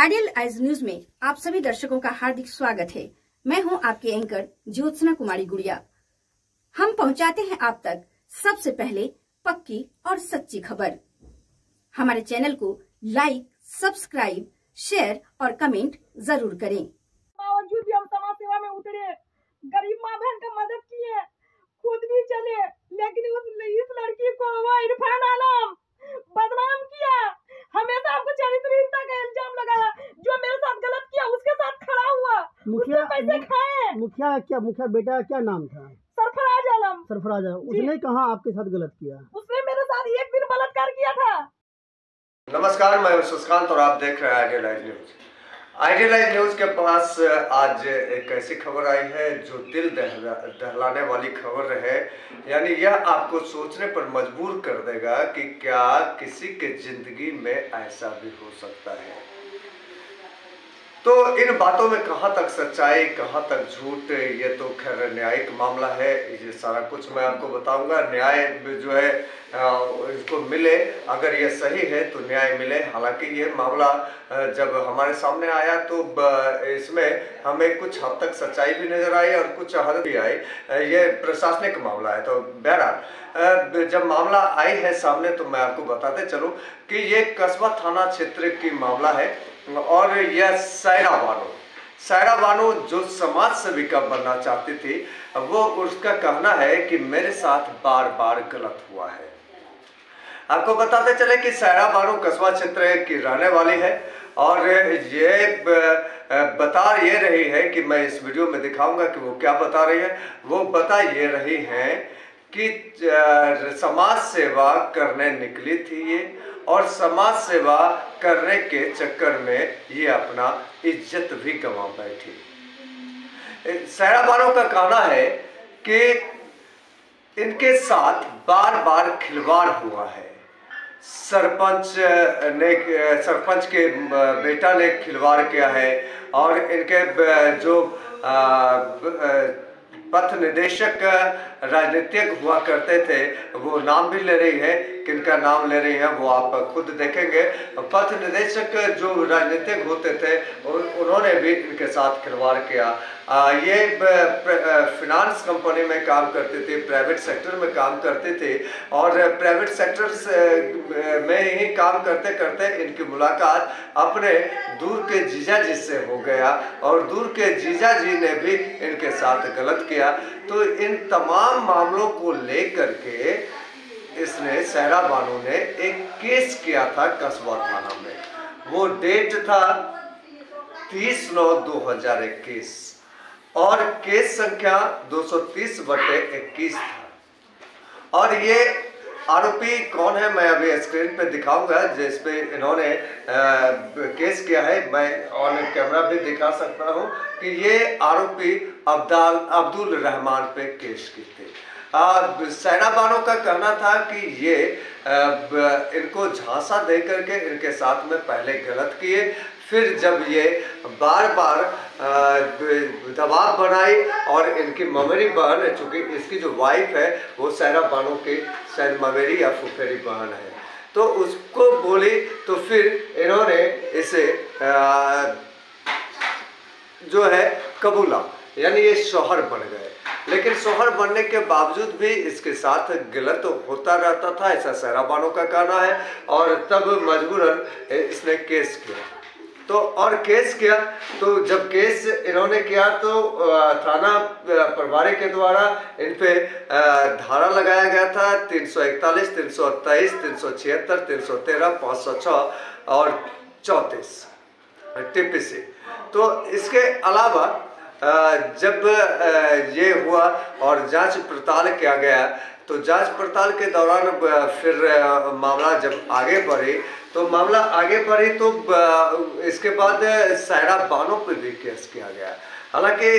Ideal eyes news में आप सभी दर्शकों का हार्दिक स्वागत है। मैं हूं आपके एंकर ज्योत्सना कुमारी गुड़िया। हम पहुंचाते हैं आप तक सबसे पहले पक्की और सच्ची खबर। हमारे चैनल को लाइक, सब्सक्राइब, शेयर और कमेंट जरूर करें। बावजूद भी हम समाज सेवा में उतरे, गरीब माँ बहन का मदद किए, खुद भी चले, लेकिन इस लड़की को वो इरफान आलम बदनाम किया। हमेशा हमको चरित्रहीनता का इल्जाम लगाया। जो मेरे साथ गलत किया उसके साथ खड़ा हुआ, उससे पैसे खाए। मुखिया बेटा क्या नाम था? सरफराज आलम। सरफराज आलम। उसने कहाँ आपके साथ गलत किया? उसने मेरे साथ एक दिन बलात्कार किया था। नमस्कार, मैं हूं सुस्कांत और आप देख रहे हैं ideal eyes news. Ideal eyes news के पास आज एक ऐसी खबर आई है जो दिल दहलाने वाली खबर है। यानी यह आपको सोचने पर मजबूर कर देगा कि क्या किसी के जिंदगी में ऐसा भी हो सकता है। तो इन बातों में कहाँ तक सच्चाई, कहाँ तक झूठ, ये तो खैर न्यायिक मामला है। ये सारा कुछ मैं आपको बताऊंगा। न्याय जो है इसको मिले, अगर ये सही है तो न्याय मिले। हालांकि ये मामला जब हमारे सामने आया तो इसमें हमें कुछ हद तक सच्चाई भी नजर आई और कुछ हद भी आई। ये प्रशासनिक मामला है। तो बहरहाल जब मामला आई है सामने तो मैं आपको बताते चलूं कि ये कस्बा थाना क्षेत्र की मामला है और यह सायरा बानो जो समाज सेविका बनना चाहती थी, वो उसका कहना है कि मेरे साथ बार बार गलत हुआ है। आपको बताते चले कि सायरा बानो कस्बा क्षेत्र की रहने वाली है और ये बता ये रही है कि मैं इस वीडियो में दिखाऊंगा कि वो क्या बता रही है। वो बता ये रही है कि समाज सेवा करने निकली थी ये, और समाज सेवा करने के चक्कर में ये अपना इज्जत भी गंवा बैठी। सायरा बानो का कहना है कि इनके साथ बार बार खिलवाड़ हुआ है। सरपंच के बेटा ने खिलवाड़ किया है और इनके जो पथ निदेशक राजनीतिक हुआ करते थे, वो नाम भी ले रही है। किनका नाम ले रही है वो आप खुद देखेंगे। पथ निदेशक जो राजनीतिक होते थे उन्होंने भी इनके साथ खिलवाड़ किया। ये फिनांस कंपनी में काम करती थी, प्राइवेट सेक्टर में काम करती थी और प्राइवेट सेक्टर में ही काम करते करते इनकी मुलाकात अपने दूर के जीजा जी से हो गया और दूर के जीजा जी ने भी इनके साथ गलत किया। तो इन तमाम मामलों को लेकर के इसने सायरा बानो ने एक केस किया था कस्बा थाना में। वो डेट था 30/9/2021 और केस संख्या 230/21 था। और ये आरोपी कौन है मैं अभी स्क्रीन पे दिखाऊंगा, जिसपे इन्होंने केस किया है। मैं ऑन कैमरा भी दिखा सकता हूं कि ये आरोपी अब्दुल रहमान पे केस की थी। सायरा बानो का कहना था कि ये इनको झांसा दे करके इनके साथ में पहले गलत किए, फिर जब ये बार बार दबाव बनाई और इनकी ममेरी बहन, चूंकि इसकी जो वाइफ है वो सायरा बानो की शायद ममेरी या फुफेरी बहन है, तो उसको बोली तो फिर इन्होंने इसे जो है कबूला, यानी ये शौहर बन गए। लेकिन शौहर बनने के बावजूद भी इसके साथ गलत होता रहता था, ऐसा सायरा बानो का कहना है। और तब मजबूरन इसने केस किया। तो और केस किया तो जब केस इन्होंने किया तो थाना प्रभारी के द्वारा इन पे धारा लगाया गया था 341, 323, 376, 313, 506 और 34 टीपीसी। तो इसके अलावा जब ये हुआ और जांच पड़ताल किया गया तो जांच पड़ताल के दौरान फिर मामला जब आगे बढ़ी तो इसके बाद सायरा बानो पर भी केस किया गया। हालांकि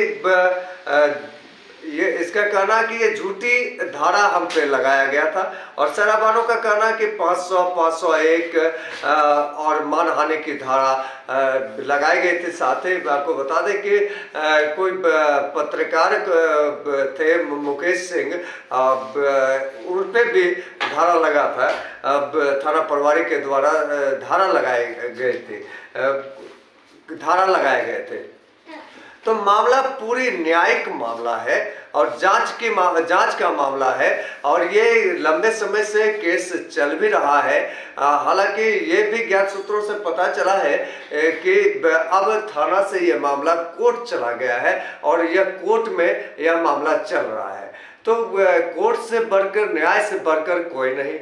ये इसका कहना कि ये झूठी धारा हम पे लगाया गया था और सायरा बानो का कहना कि 500, 501 और मानहानि की धारा लगाई गई थी। साथ ही आपको बता दें कि कोई पत्रकार थे मुकेश सिंह, उन पे भी धारा लगा था। अब थाना प्रभारी के द्वारा धारा लगाई गई थी। धारा लगाए गए थे। तो मामला पूरी न्यायिक मामला है और जांच का मामला है और ये लंबे समय से केस चल भी रहा है। हालांकि ये भी ज्ञात सूत्रों से पता चला है कि अब थाना से ये मामला कोर्ट चला गया है और यह कोर्ट में यह मामला चल रहा है। तो कोर्ट से बढ़कर, न्याय से बढ़कर कोई नहीं,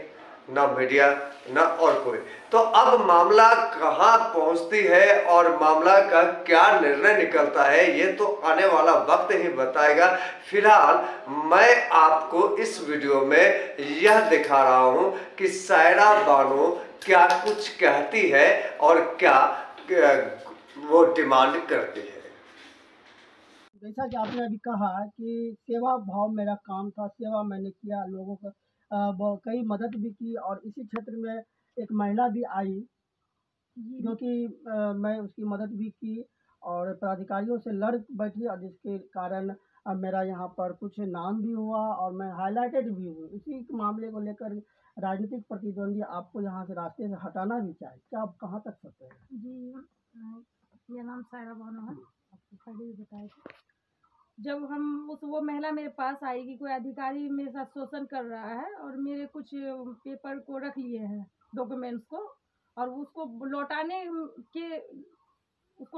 ना मीडिया ना और कोई। तो अब मामला कहां पहुंचती है और मामला का क्या निर्णय निकलता है ये तो आने वाला वक्त ही बताएगा। फिलहाल मैं आपको इस वीडियो में यह दिखा रहा हूं कि सायरा बानो क्या कुछ कहती है और क्या वो डिमांड करती है। जैसा कि आपने अभी कहा कि सेवा भाव मेरा काम था, सेवा मैंने किया, लोगों को कई मदद भी की और इसी क्षेत्र में एक महिला भी आई जो कि मैं उसकी मदद भी की और पदाधिकारियों से लड़ बैठी और जिसके कारण मेरा यहाँ पर कुछ नाम भी हुआ और मैं हाईलाइटेड भी हूँ। इसी मामले को लेकर राजनीतिक प्रतिद्वंदी आपको यहाँ से रास्ते से हटाना भी चाहे, क्या आप कहाँ तक सकते हैं? जी, मेरा नाम सायरा बानो है, आपको पहले ही बताया था। जब वो महिला मेरे पास आई कि कोई अधिकारी मेरे साथ शोषण कर रहा है और मेरे कुछ पेपर को रख लिए हैं, डॉक्यूमेंट्स को, और उसको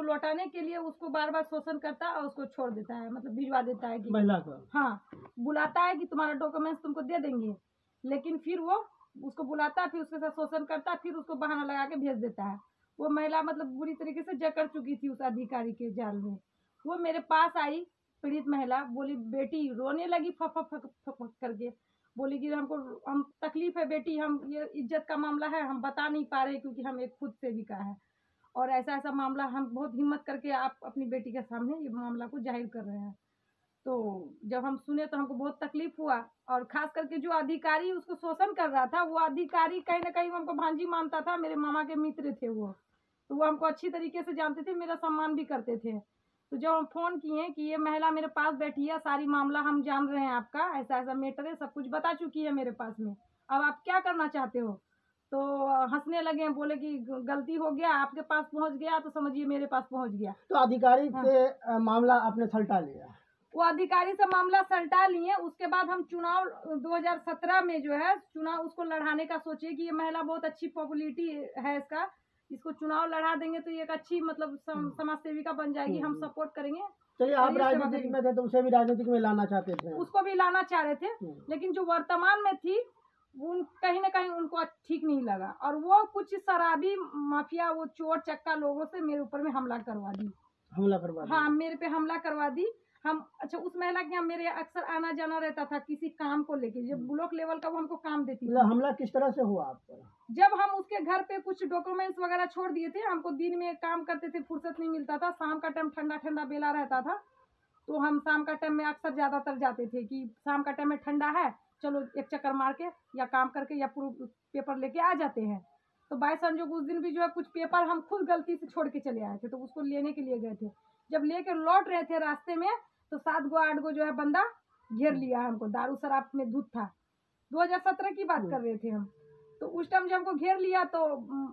लौटाने के लिए उसको बार बार शोषण करता है और उसको छोड़ देता है, मतलब भिजवा देता है कि महिला को, हाँ, बुलाता है कि तुम्हारा डॉक्यूमेंट्स तुमको दे देंगे, लेकिन फिर वो उसको बुलाता है, फिर उसके साथ शोषण करता है, फिर उसको बहाना लगा के भेज देता है। वो महिला मतलब बुरी तरीके से जकड़ चुकी थी उस अधिकारी के जाल में। वो मेरे पास आई, पीड़ित महिला, बोली बेटी, रोने लगी फक फक फक फक करके, बोली कि हम तकलीफ है बेटी, हम ये इज्जत का मामला है, हम बता नहीं पा रहे क्योंकि हम एक खुद सेविका है और ऐसा ऐसा मामला, हम बहुत हिम्मत करके आप अपनी बेटी के सामने ये मामला को जाहिर कर रहे हैं। तो जब हम सुने तो हमको बहुत तकलीफ हुआ और खास करके जो अधिकारी उसको शोषण कर रहा था, वो अधिकारी कहीं ना कहीं हमको भांजी मानता था, मेरे मामा के मित्र थे वो, तो वो हमको अच्छी तरीके से जानते थे, मेरा सम्मान भी करते थे। तो जब हम फ़ोन किए कि ये महिला मेरे पास बैठी है, सारी मामला हम जान रहे हैं, आपका ऐसा ऐसा मैटर है, सब कुछ बता चुकी है मेरे पास में, अब आप क्या करना चाहते हो? तो हंसने लगे, बोले कि गलती हो गया, आपके पास पहुंच गया तो समझिए मेरे पास पहुंच गया। तो अधिकारी से मामला आपने सलटा लिया? वो अधिकारी से मामला सलटा लिए। उसके बाद हम चुनाव 2017 में जो है चुनाव उसको लड़ाने का सोचे कि ये महिला बहुत अच्छी पॉपुलैरिटी है, इसको चुनाव लड़ा देंगे तो ये एक अच्छी मतलब समाज सेविका बन जाएगी, हम सपोर्ट करेंगे। चलिए, आप राजनीतिक में थे तो उसे भी राजनीतिक में लाना चाहते थे? उसको भी लाना चाह रहे थे, लेकिन जो वर्तमान में थी वो कहीं ना कहीं उनको ठीक नहीं लगा और वो कुछ शराबी माफिया, वो चोर चक्का लोगों से मेरे ऊपर में हमला करवा दी। हाँ, मेरे पे हमला करवा दी। अच्छा, उस महिला के यहाँ मेरे अक्सर आना जाना रहता था किसी काम को लेके, जब ब्लॉक लेवल का वो हमको काम देती थी। हमला किस तरह से हुआ आप पर? जब हम उसके घर पे कुछ डॉक्यूमेंट्स वगैरह छोड़ दिए थे, हमको दिन में काम करते थे, फुर्सत नहीं मिलता था, शाम का टाइम ठंडा ठंडा बेला रहता था, तो हम शाम का टाइम में अक्सर ज्यादातर जाते थे कि शाम का टाइम में ठंडा है, चलो एक चक्कर मार के या काम करके या प्रूफ पेपर लेके आ जाते हैं। तो बाई संजोग उस दिन भी जो है कुछ पेपर हम खुद गलती से छोड़ के चले आए थे, तो उसको लेने के लिए गए थे। जब लेके लौट रहे थे रास्ते में तो 7 गो 8 गो जो है बंदा घेर लिया हमको, दारू शराब में धुत था। 2017 की बात कर रहे थे हम। तो उस टाइम जब हमको घेर लिया तो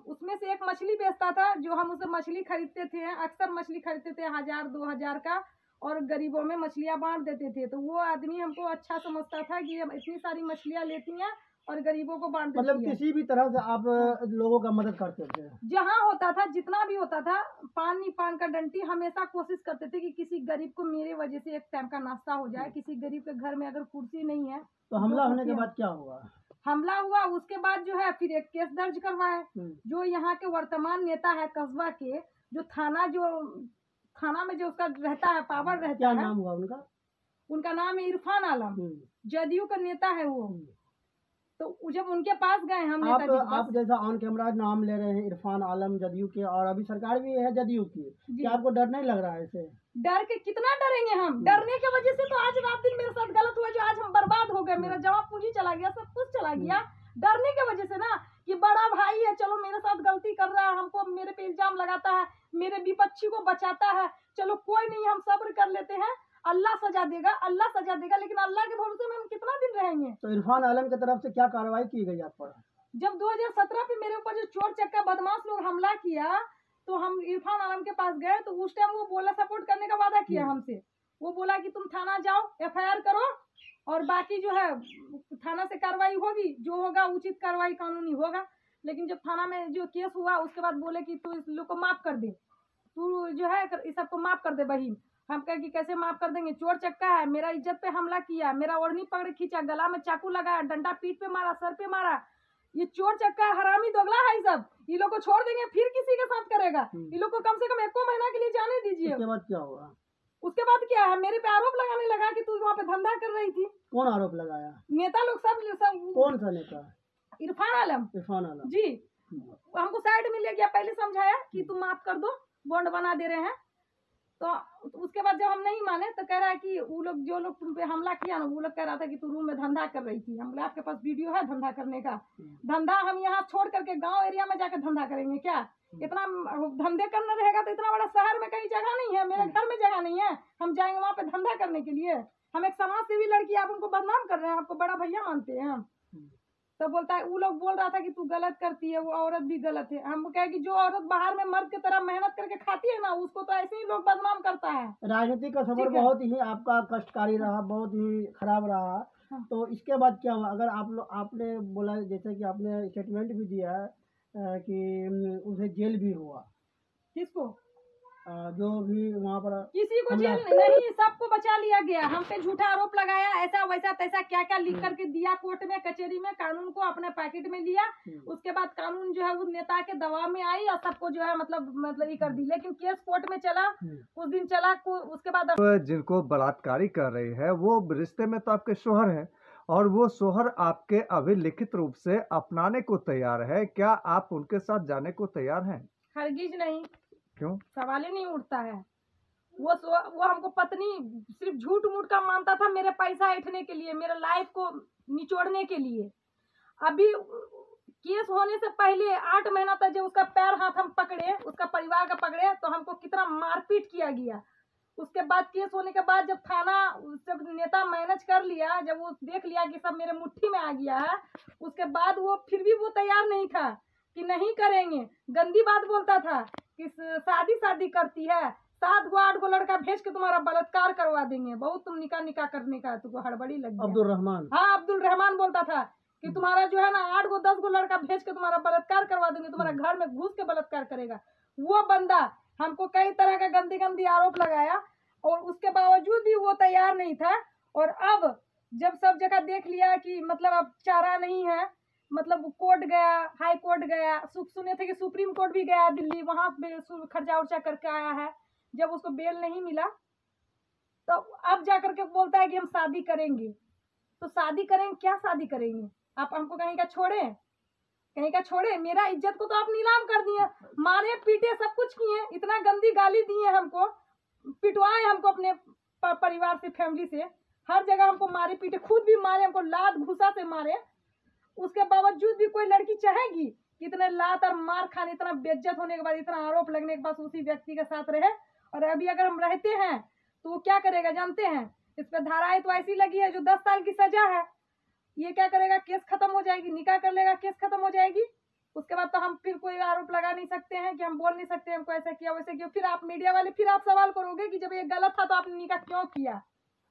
उसमें से एक मछली बेचता था, जो हम उसे मछली खरीदते थे, अक्सर मछली खरीदते थे 1000-2000 का, और गरीबों में मछलियाँ बांट देते थे। तो वो आदमी हमको अच्छा समझता था कि हम इतनी सारी मछलियाँ लेती हैं और गरीबों को बांट देती हैं। मतलब किसी भी तरह से आप लोगों का मदद करते थे? जहाँ होता था, जितना भी होता था, पान का डंटी, हमेशा कोशिश करते थे कि किसी गरीब को मेरे वजह से एक टाइम का नाश्ता हो जाए। किसी गरीब के घर में अगर कुर्सी नहीं है तो हमला होने के बाद क्या हुआ? हमला हुआ, उसके बाद जो है फिर एक केस दर्ज करवाए। जो यहाँ के वर्तमान नेता है कस्बा के, जो थाना में जो उसका रहता है, पावर रहता है, क्या नाम हुआ उनका? उनका नाम है इरफान आलम, जदयू का नेता है वो। तो जब उनके पास गए हम, आप जैसा ऑन कैमरा नाम ले रहे हैं इरफान आलम जदयू के, और अभी सरकार भी है जदयू की, क्या आपको डर नहीं लग रहा है इसे? डर के कितना डरेंगे हम? डरने की वजह से तो आज रात दिन मेरे साथ गलत हुआ, जो आज हम बर्बाद हो गए, मेरा जमा पूंजी चला गया, सब कुछ चला गया। डरने की वजह से ना, कि बड़ा भाई है, चलो मेरे साथ गलती कर रहा है, हमको मेरे पे इल्जाम लगाता है, मेरे विपक्षी को बचाता है, चलो कोई नहीं, हम सब्र कर लेते हैं, अल्लाह सजा देगा, अल्लाह सजा देगा, लेकिन अल्लाह के भरोसे में हम कितना दिन रहेंगे? तो इरफान आलम की तरफ से क्या कार्रवाई की गई आप पर? जब 2017 पे मेरे ऊपर जो चोर चक्का बदमाश लोग हमला किया, तो हम इरफान आलम के पास गए, तो उस टाइम वो बोला सपोर्ट करने का वादा किया हमसे। वो बोला कि तुम थाना जाओ, FIR करो, और बाकी जो है थाना से कार्रवाई होगी, जो होगा उचित कार्रवाई कानूनी होगा। लेकिन जब थाना में जो केस हुआ उसके बाद बोले कि तू इस लोग को माफ कर दे, तू जो है इस सबको माफ कर दे बहन। हम कहे कि कैसे माफ कर देंगे, चोर चक्का है, मेरा इज्जत पे हमला किया, मेरा ओढ़नी पकड़ खींचा, गला में चाकू लगाया, डंडा पीठ पे मारा, सर पे मारा, ये चोर चक्का हरामी दोगला है। सब ये लोग को छोड़ देंगे फिर किसी के साथ करेगा। ये लोग को कम से कम 1 महीना के लिए जाने दीजिए। उसके बाद क्या हुआ? उसके बाद क्या है, मेरे पे आरोप लगाने लगा कि तू वहाँ पे धंधा कर रही थी। कौन आरोप लगाया? नेता लोग सब। कौन सा नेता? इरफान आलम। इरफान आलम जी। हमको साइड में ले गया, पहले समझाया कि तुम माफ कर दो, बॉन्ड बना दे रहे हैं। तो उसके बाद जब हम नहीं माने तो कह रहा है कि वो लोग जो लोग तुम पे हमला किया ना, वो लोग कह रहा था कि तू रूम में धंधा कर रही थी। हम बोले आपके पास वीडियो है धंधा करने का? धंधा हम यहाँ छोड़ करके गांव एरिया में जाकर धंधा करेंगे क्या? इतना धंधे करना रहेगा तो इतना बड़ा शहर में कहीं जगह नहीं है, मेरे घर में जगह नहीं है, हम जाएंगे वहाँ पे धंधा करने के लिए? हम एक समाज सेवी लड़की, आप उनको बदनाम कर रहे हैं, आपको बड़ा भैया मानते हैं हम। तो बोलता है, वो लोग बोल रहा था कि तू गलत करती है, वो औरत भी गलत है। हम कहे कि जो औरत बाहर में मर्द की तरह मेहनत करके खाती है ना, उसको तो ऐसे ही लोग बदनाम करता है। राजनीति का सफर बहुत ही आपका कष्टकारी रहा, बहुत ही खराब रहा। हाँ। तो इसके बाद क्या हुआ? अगर आपने बोला, जैसे कि आपने स्टेटमेंट भी दिया है कि उसे जेल भी हुआ, किसको? जो भी वहाँ पर किसी को जेल नहीं, सबको बचा लिया गया। हम पे झूठा आरोप लगाया, ऐसा वैसा तैसा क्या क्या लिख करके दिया कोर्ट में, कचहरी में, कानून को अपने पैकेट में लिया। उसके बाद कानून जो है उस नेता के दबाव में आई और सबको जो है मतलब ये कर दी। लेकिन केस कोर्ट में चला, कुछ दिन चला, उसके बाद जिनको बलात्कारी कर रही है वो रिश्ते में तो आपके शोहर है, और वो शोहर आपके अभी लिखित रूप से अपनाने को तैयार है। क्या आप उनके साथ जाने को तैयार हैं? हरगिज नहीं। क्यों? सवाल ही नहीं उठता है। वो हमको पत्नी सिर्फ झूठ मूठ का मानता था, मेरे पैसा ऐंठने के लिए, मेरे लाइफ को निचोड़ने के लिए। अभी केस होने से पहले 8 महीना तक जब उसका पैर हाथ हम पकड़े, उसका परिवार का पकड़े, तो हमको कितना मारपीट किया गया। उसके बाद केस होने के बाद जब थाना सब नेता मैनेज कर लिया, जब वो देख लिया कि सब मेरे मुट्ठी में आ गया है, उसके बाद वो फिर भी वो तैयार नहीं था कि नहीं करेंगे। गंदी बात बोलता था कि शादी करती है, 7 गो 8 गो लड़का भेज के तुम्हारा बलात्कार करवा देंगे, बहुत तुम निकाह करने का तुमको हड़बड़ी लगी। अब्दुल रहमान। हाँ, अब्दुल रहमान बोलता था कि तुम्हारा जो है ना 8 गो 10 गो लड़का भेज के तुम्हारा बलात्कार करवा देंगे, तुम्हारा घर में घुस के बलात्कार करेगा। वो बंदा हमको कई तरह का गंदी आरोप लगाया, और उसके बावजूद भी वो तैयार नहीं था। और अब जब सब जगह देख लिया कि मतलब अब चारा नहीं है, मतलब कोर्ट गया, हाई कोर्ट गया, सुने थे कि सुप्रीम कोर्ट भी गया दिल्ली, वहां खर्चा उर्चा करके आया है। जब उसको बेल नहीं मिला तो अब जा करके बोलता है कि हम शादी करेंगे। तो शादी करेंगे क्या? शादी करेंगे? आप हमको कहीं का छोड़े? मेरा इज्जत को तो आप नीलाम कर दिए, मारे पीटे सब कुछ किए, इतना गंदी गाली दिए हमको, पिटवाए हमको अपने परिवार से, फैमिली से, हर जगह हमको मारे पीटे, खुद भी मारे, हमको लात घुसा से मारे। उसके बावजूद भी कोई लड़की चाहेगी कि इतने लात और मार खाने, इतना बेइज्जत होने के बाद, इतना आरोप लगने के बाद उसी व्यक्ति के साथ रहे? और अभी अगर हम रहते हैं तो वो क्या करेगा जानते हैं? इस पे धाराएं तो ऐसी लगी है जो 10 साल की सजा है। ये क्या करेगा? केस खत्म हो जाएगी, निकाह कर लेगा, केस खत्म हो जाएगी। उसके बाद तो हम फिर कोई आरोप लगा नहीं सकते हैं कि हम बोल नहीं सकते हमको ऐसा किया वैसे किया। फिर आप मीडिया वाले फिर आप सवाल करोगे कि जब ये गलत था तो आपने निकाह क्यों किया?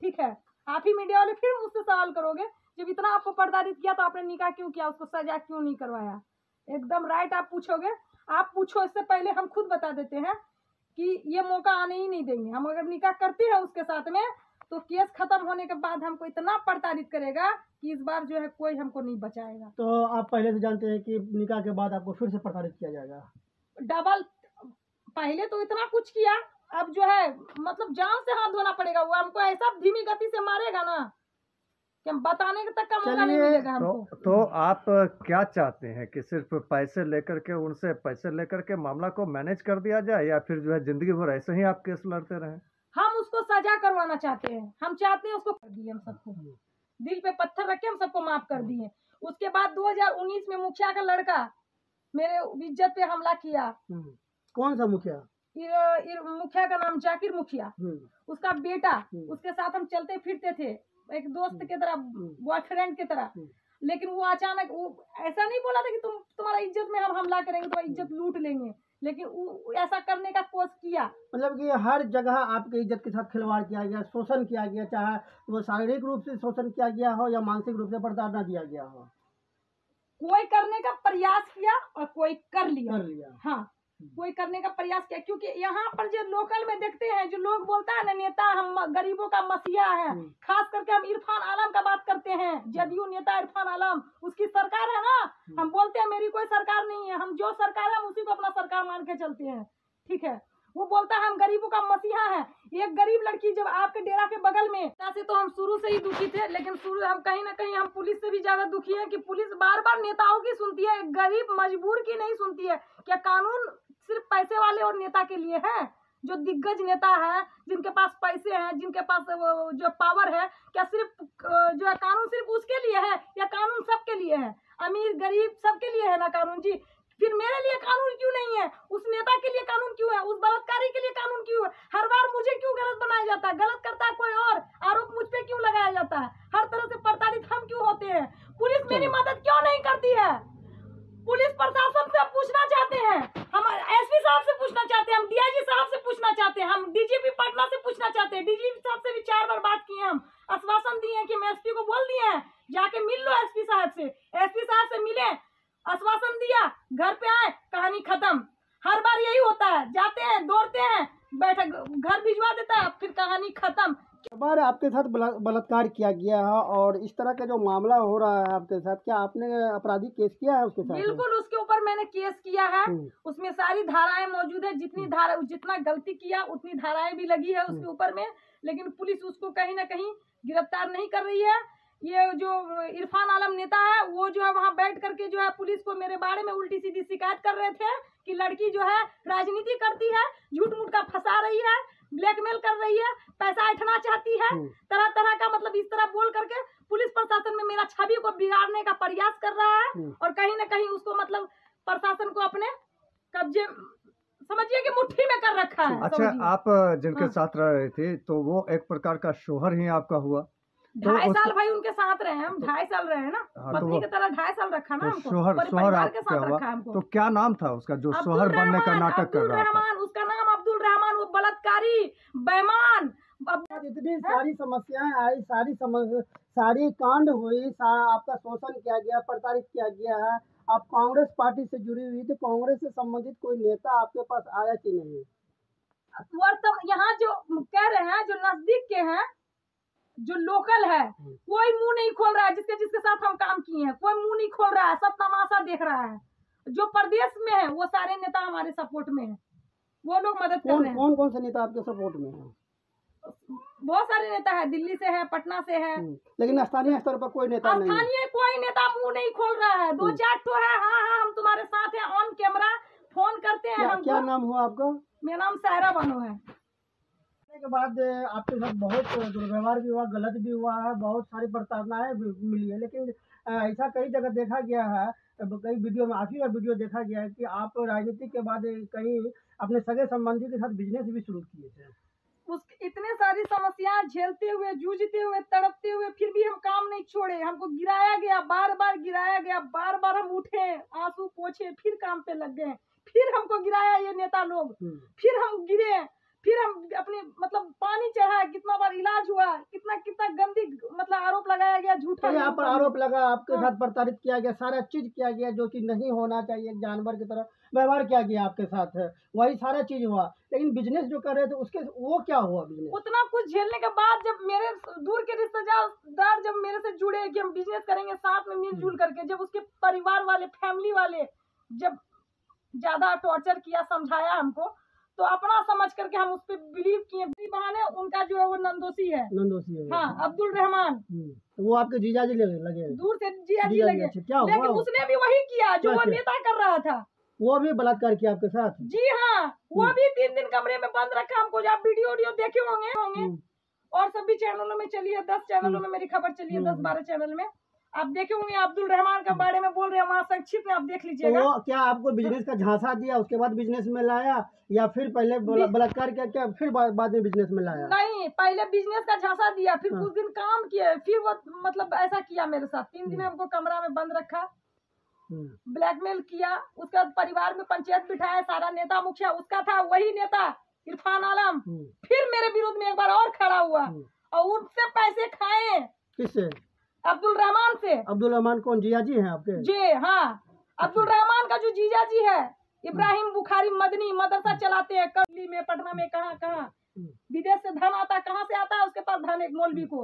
ठीक है, आप ही मीडिया वाले फिर मुझसे सवाल करोगे, जब इतना आपको प्रताड़ित किया तो आपने निकाह क्यों किया, उसको सजा क्यों नहीं करवाया? एकदम राइट आप पूछोगे। आप पूछो, इससे पहले हम खुद बता देते हैं कि ये मौका आने ही नहीं देंगे। हम अगर निकाह करते हैं उसके साथ में तो केस खत्म होने के बाद हमको इतना प्रताड़ित करेगा कि इस बार जो है कोई हमको नहीं बचाएगा। तो आप पहले से जानते हैं कि निकाह के बाद आपको फिर से प्रताड़ित किया जाएगा? डबल। पहले तो इतना कुछ किया, अब जो है मतलब जान से हाथ धोना पड़ेगा। वो हमको ऐसा धीमी गति से मारेगा ना कि हम बताने तक का मौका नहीं मिलेगा हमको। तो आप क्या चाहते हैं कि सिर्फ पैसे लेकर के, उनसे पैसे लेकर के मामला को मैनेज कर दिया जाए, या फिर जो है जिंदगी भर ऐसे ही आप केस लड़ते रहें? हम उसको सजा करवाना चाहते हैं। हम चाहते हैं उसको कर दिए, हम सबको दिल पे पत्थर रख के हम सबको माफ कर दिए। उसके बाद 2019 में मुखिया का लड़का मेरे इज्जत पे हमला किया। कौन सा मुखिया? मुखिया का नाम जाकिर मुखिया। उसका बेटा, उसके साथ हम चलते फिरते थे एक दोस्त के तरह, बॉयफ्रेंड की तरह। लेकिन वो अचानक वो ऐसा नहीं बोला था कि तुम्हारा इज्जत में हम हमला करेंगे, तुम्हारी इज्जत लूट लेंगे। लेकिन ऐसा करने का कोशिश किया। मतलब कि हर जगह आपकी इज्जत के साथ खिलवाड़ किया गया, शोषण किया गया, चाहे वो शारीरिक रूप से शोषण किया गया हो या मानसिक रूप से प्रताड़ना दिया गया हो। कोई करने का प्रयास किया और कोई कर लिया। हाँ, कोई करने का प्रयास किया, क्योंकि यहाँ पर जो लोकल में देखते हैं, जो लोग बोलता है ना नेता हम गरीबों का मसीहा है, खास करके हम इरफान आलम का बात करते हैं, जदयू नेता इरफान आलम, उसकी सरकार है ना, हम बोलते हैं मेरी कोई सरकार नहीं है, हम जो सरकार है हम उसी को अपना सरकार मान के चलते हैं, ठीक है। वो बोलता है हम गरीबों का मसीहा है। एक गरीब लड़की जब आपके डेरा के बगल में, से तो हम शुरू से ही दुखी थे, लेकिन शुरू हम कहीं ना कहीं हम पुलिस से भी ज्यादा दुखी हैं कि पुलिस बार बार नेताओं की सुनती है, गरीब मजबूर की नहीं सुनती है। क्या कानून सिर्फ पैसे वाले और नेता के लिए है? जो दिग्गज नेता है, जिनके पास पैसे हैं, जिनके पास जो पावर है, क्या सिर्फ जो है कानून सिर्फ उसके लिए है या कानून सबके लिए है? अमीर गरीब सबके लिए है ना कानून जी। फिर मेरे लिए कानून क्यों नहीं है? उस नेता के लिए कानून क्यों है? उस बलात्कारी के लिए कानून क्यों है? हर बार मुझे क्यों गलत बनाया जाता है? गलत करता है कोई और, आरोप मुझ पे क्यों लगाया जाता है? हर तरह से प्रताड़ित हम क्यों होते हैं? पुलिस मेरी मदद क्यों नहीं करती है? पुलिस प्रशासन से पूछना चाहते हैं, हम एसपी साहब से पूछना चाहते हैं, हम डीआईजी साहब से पूछना चाहते हैं, हम डीजीपी पटना से पूछना चाहते हैं। डीजीपी साहब से भी 4 बार बात की है, हम आश्वासन दिए हैं कि हम एसपी को बोल दिए हैं जाके मिल लो एसपी साहब से। एसपी साहब से मिले, आश्वासन दिया, घर पे आए, कहानी खत्म। हर बार यही होता है, जाते हैं दौड़ते हैं, बैठक घर भिजवा देता है, फिर कहानी खत्म। बार आपके साथ बलात्कार किया गया है और इस तरह का जो मामला हो रहा है आपके साथ, क्या आपने आपराधिक केस किया है उसके साथ? बिल्कुल, उसके ऊपर मैंने केस किया है, उसमें सारी धाराएं मौजूद है, जितना गलती किया उतनी धाराएं भी लगी है उसके ऊपर में, लेकिन पुलिस उसको कहीं ना कहीं गिरफ्तार नहीं कर रही है। ये जो इरफान आलम नेता है, वो जो है वहाँ बैठ करके जो है पुलिस को मेरे बारे में उल्टी सीधी शिकायत कर रहे थे कि लड़की जो है राजनीति करती है, झूठ मूठ का फंसा रही है, ब्लैकमेल कर रही है, पैसा ऐंठना चाहती है, तरह तरह का मतलब इस तरह बोल करके पुलिस प्रशासन में मेरा छवि को बिगाड़ने का प्रयास कर रहा है और कहीं ना कहीं उसको मतलब प्रशासन को अपने कब्जे समझिए कि मुट्ठी में कर रखा है। अच्छा, आप जिनके साथ रह रहे थे तो वो एक प्रकार का शोहर ही आपका हुआ? 2.5 साल भाई उनके साथ रहे, हम 2.5 साल रहे हैं ना, पत्नी की तरह 2.5 साल रखा ना हमको, परिवार के साथ रखा हमको। तो क्या नाम था उसका जो शोहर बनने का नाटक कर रहा था? उसका नाम अब्दुल रहमान, वो बलात्कारी बेईमान। इतनी सारी समस्याएं आई, सारी कांड हुई, आपका शोषण किया गया, प्रताड़ित किया गया है। आप कांग्रेस पार्टी से जुड़ी हुई थी, कांग्रेस से संबंधित कोई नेता आपके पास आया कि नहीं? यहाँ जो कह रहे हैं, जो नजदीक के हैं, जो लोकल है, कोई मुंह नहीं खोल रहा है। जिसके साथ हम काम किए हैं, कोई मुंह नहीं खोल रहा है, सब तमाशा देख रहा है। जो प्रदेश में है वो सारे नेता हमारे सपोर्ट में है, वो लोग मदद कर रहे हैं। कौन कौन से नेता आपके सपोर्ट में है? बहुत सारे नेता है, दिल्ली से है, पटना से है, लेकिन स्थानीय स्तर पर कोई नेता नहीं। स्थानीय कोई नेता मुंह नहीं खोल रहा है। 2-4 ठो है, हाँ हम तुम्हारे साथ हैं, ऑन कैमरा फोन करते हैं। क्या नाम हुआ आपका? मेरा नाम सायरा बानो है। के बाद आपके साथ बहुत दुर्व्यवहार भी हुआ, गलत भी हुआ है, बहुत सारी प्रताड़नाएं मिली है, लेकिन ऐसा कई जगह देखा गया है, कई वीडियो में आखिरी बार वीडियो देखा गया है कि आप राजनीति के बाद कहीं अपने सगे संबंधी के साथ बिजनेस भी शुरू किए थे। इतने सारी समस्याएं झेलते हुए, जूझते हुए, तड़पते हुए, फिर भी हम काम नहीं छोड़े। हमको गिराया गया, बार बार गिराया गया, बार बार हम उठे, आंसू पोंछे, फिर काम पे लग गए, फिर हमको गिराया ये नेता लोग, फिर हम गिरे, फिर हम अपने मतलब पानी चढ़ाया, कितना बार इलाज हुआ, कितना गंदी मतलब आरोप लगाया गया, झूठा यहाँ पर आरोप लगा, आपके साथ प्रताड़ित किया गया, सारा चीज किया गया जो कि नहीं होना चाहिए, एक जानवर की तरह व्यवहार किया गया आपके साथ है, वही सारा चीज हुआ। लेकिन बिजनेस जो कर रहे थे उसके वो क्या हुआ? बिजनेस उतना कुछ झेलने के बाद जब मेरे दूर के रिश्तेदार जब मेरे से जुड़े कि हम बिजनेस करेंगे साथ में मिलजुल करके, जब उसके परिवार वाले, फैमिली वाले जब ज्यादा टॉर्चर किया, समझाया हमको, तो अपना समझ करके हम उस पर बिलीव किए। बहाने उनका जो है वो नंदोसी है, हाँ, अब्दुल रहमान, तो वो आपके जीजाजी लगे, दूर से जीजाजी लगे। क्या हुआ? लेकिन उसने भी वही किया जो वो नेता कर रहा था। वो भी बलात्कार किया आपके साथ? जी हाँ, वो भी 3 दिन कमरे में बंद रखा हमको। जब वीडियो देखे होंगे और सभी चैनलों में चली है, 10 चैनलों में मेरी खबर चली है, 10-12 चैनल में आप देखे होंगे। अब्दुल रहमान के बारे में बोल रहे हैं, वहाँ संक्षिप्त में आप देख लीजिएगा। तो क्या आपको बिजनेस का झांसा दिया, उसके बाद बिजनेस में लाया, या फिर पहले बलात्कार किया, क्या फिर बाद में बिजनेस में लाया? नहीं, पहले बिजनेस का झांसा दिया, फिर कुछ दिन काम किए, फिर वो मतलब ऐसा किया मेरे साथ। 3 दिन हमको कमरा में बंद रखा, ब्लैकमेल किया। उसका परिवार में पंचायत बिठाया, सारा नेता मुखिया उसका था, वही नेता इरफान आलम फिर मेरे विरुद्ध में एक बार और खड़ा हुआ और उनसे पैसे खाए। किससे? अब्दुल रहमान से। अब्दुल रहमान कौन, जिया जी हैं आपके? जी हाँ, अब्दुल रहमान का जो जीजा जी है इब्राहिम बुखारी मदनी, मदरसा चलाते हैं करली में, पटना में, कहाँ कहाँ विदेश से धन आता है, कहाँ से आता है उसके पास धन, एक मौलवी को,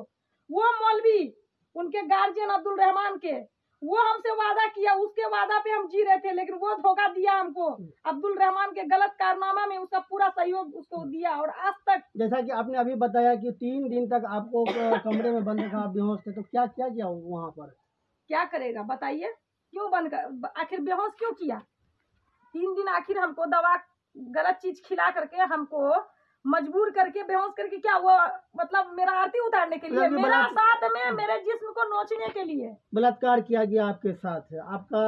वो मौलवी उनके गार्जियन अब्दुल रहमान के, वो हमसे वादा किया, उसके वादा पे हम जी रहे थे, लेकिन वो धोखा दिया हमको। अब्दुल रहमान के गलत कारनामा में उसका पूरा सहयोग उसको दिया और आज तक। जैसा कि आपने अभी बताया कि 3 दिन तक आपको कमरे में बंद रखा, आप बेहोश थे, तो क्या क्या किया वहाँ पर? क्या करेगा बताइए, क्यों बंद कर, आखिर बेहोश क्यों किया? 3 दिन आखिर हमको दवा गलत चीज खिला करके हमको मजबूर करके बेहोश करके, क्या वो मतलब मेरा आरती उतारने के लिए, मेरा साथ में मेरे जिस्म को नोचने के लिए बलात्कार किया गया आपके साथ, आपका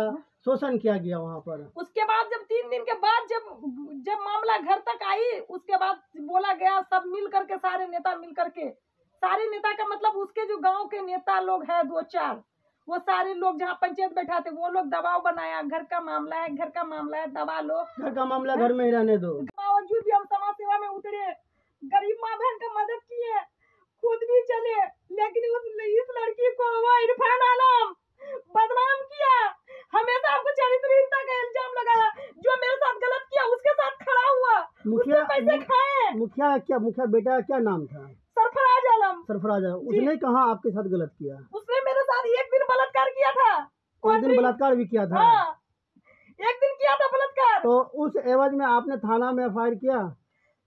शोषण किया गया वहाँ पर। उसके बाद जब 3 दिन के बाद जब मामला घर तक आई, उसके बाद बोला गया सब मिल करके, सारे नेता मिल करके, सारे नेता का मतलब उसके जो गांव के नेता लोग हैं 2-4, वो सारे लोग जहाँ पंचायत बैठा थे वो लोग दबाव बनाया, घर का मामला है, घर का मामला है, दबा लो, घर का मामला घर में ही रहने दो। बावजूद भी हम समाज सेवा में उतरे, गरीब माँ बहन का मदद किए, खुद भी चले, लेकिन इस लड़की को वो इरफान आलम बदनाम किया, हमेशा हमको चरित्रहीनता का इल्जाम लगाया, जो मेरे साथ गलत किया उसके साथ खड़ा हुआ, उससे पैसे खाए। मुखिया बेटा क्या नाम था? सरफराज आलम। सरफराज आलम। उसने कहाँ आपके साथ गलत किया? उसने मेरे साथ एक दिन बलात्कार किया था। एक दिन बलात्कार भी किया था? हाँ, एक दिन किया था बलात्कार। तो उस एवज में आपने थाना में एफआईआर किया?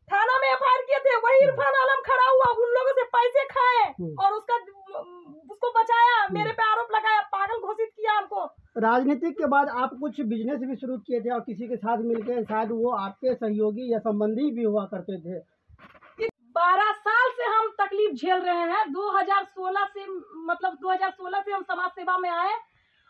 थाना में एफआईआर किए थे, वही इरफान आलम खड़ा हुआ, उन लोगों से पैसे खाए और उसको बचाया, मेरे पे आरोप लगाया, पागल घोषित किया हमको। राजनीतिक के बाद आप कुछ बिजनेस भी शुरू किए थे और किसी के साथ मिलकर, शायद वो आपके सहयोगी या संबंधी भी हुआ करते थे। 12 साल से हम तकलीफ झेल रहे हैं। 2016 से मतलब 2016 से हम समाज सेवा में आए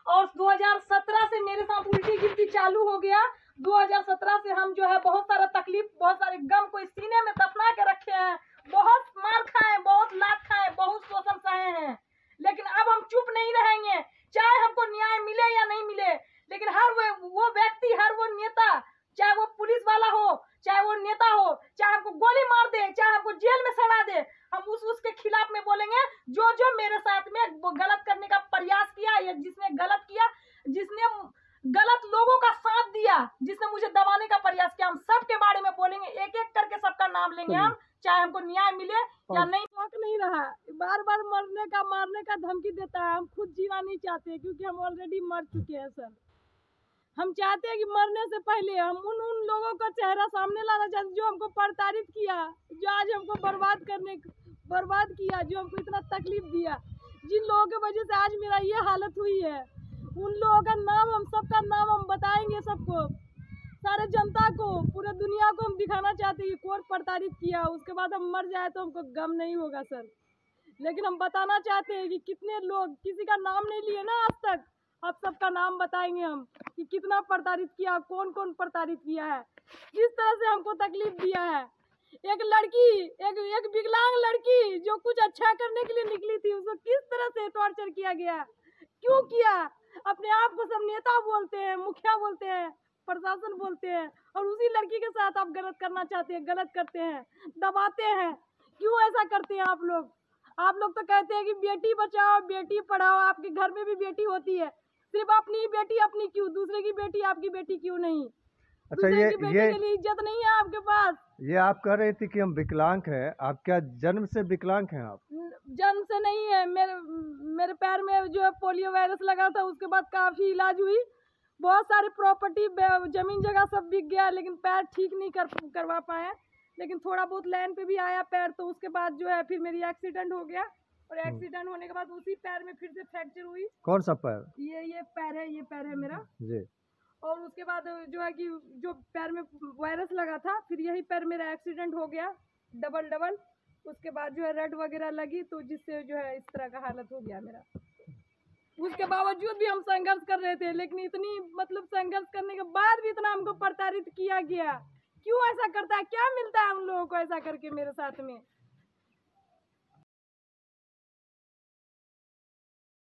और 2017 से मेरे साथ उल्टी गिनती चालू हो गया। 2017 से हम जो है बहुत सारा तकलीफ, बहुत सारे गम को इस सीने में दफना के रखे हैं, बहुत मार खाए, बहुत लात खाए, बहुत शोषण सहे हैं, लेकिन अब हम चुप नहीं रहेंगे, चाहे हमको न्याय मिले या नहीं मिले। लेकिन हर वो व्यक्ति, हर वो नेता, चाहे वो पुलिस वाला हो, चाहे वो नेता हो, चाहे हमको गोली मार दे, चाहे हमको जेल में सड़ा दे, हम उसके खिलाफ में बोलेंगे। जो मेरे साथ में वो गलत करने का प्रयास किया या जिसने गलत किया, जिसने गलत लोगों का साथ दिया, जिसने मुझे दबाने का प्रयास किया, हम सबके बारे में बोलेंगे, एक एक करके सबका नाम लेंगे हम, चाहे हमको न्याय मिले या नहीं। शौक नहीं रहा, बार बार मरने का, मारने का धमकी देता है। हम खुद जीना नहीं चाहते क्योंकि हम ऑलरेडी मर चुके हैं सर। हम चाहते हैं कि मरने से पहले हम उन लोगों का चेहरा सामने लाना चाहते जो हमको प्रताड़ित किया, जो आज हमको बर्बाद किया, जो हमको इतना तकलीफ दिया, जिन लोगों की वजह से आज मेरा ये हालत हुई है, उन लोगों का नाम, हम सबका नाम हम बताएंगे सबको, सारे जनता को, पूरे दुनिया को हम दिखाना चाहते हैं कि कौन प्रताड़ित किया। उसके बाद हम मर जाए तो हमको गम नहीं होगा सर, लेकिन हम बताना चाहते हैं कि कितने लोग, किसी का नाम नहीं लिए ना आज तक, अब सबका नाम बताएंगे हम कि कितना प्रताड़ित किया, कौन कौन प्रताड़ित किया है, किस तरह से हमको तकलीफ दिया है। एक लड़की, एक विकलांग लड़की जो कुछ अच्छा करने के लिए निकली थी, उसको किस तरह से टॉर्चर किया गया, क्यों किया? अपने आप को सब नेता बोलते हैं, मुखिया बोलते हैं, प्रशासन बोलते हैं, और उसी लड़की के साथ आप गलत करना चाहते हैं, गलत करते हैं, दबाते हैं। क्यों ऐसा करते हैं आप लोग? आप लोग तो कहते हैं कि बेटी बचाओ, बेटी पढ़ाओ, आपके घर में भी बेटी होती है, सिर्फ अपनी बेटी अपनी क्यों, दूसरे की बेटी आपकी बेटी क्यों नहीं? अच्छा, ये के लिए इज्जत नहीं है आपके पास। ये आप कह रही थी कि हम विकलांग हैं, आप क्या जन्म से विकलांग हैं? आप जन्म से नहीं है, मेरे पैर में जो है पोलियो वायरस लगा था, उसके बाद काफी इलाज हुई, बहुत सारी प्रॉपर्टी, जमीन जगह सब बिक गया, लेकिन पैर ठीक नहीं करवा पाए, लेकिन थोड़ा बहुत लाइन पे भी आया पैर। तो उसके बाद जो है फिर मेरी एक्सीडेंट हो गया, और एक्सीडेंट होने के बाद उसी पैर में फिर से फ्रैक्चर हुई। कौन सा पैर? ये पैर है, ये पैर है मेरा जी। और उसके बाद जो है कि जो पैर में वायरस लगा था, फिर यही पैर मेरा एक्सीडेंट हो गया डबल। उसके बाद जो है रेड वगैरह लगी, तो जिससे जो है इस तरह का हालत हो गया मेरा। उसके बावजूद भी हम संघर्ष कर रहे थे, लेकिन इतनी मतलब संघर्ष करने के बाद भी इतना हमको प्रताड़ित किया गया। क्यों ऐसा करता है? क्या मिलता है उन लोगों को ऐसा करके मेरे साथ में?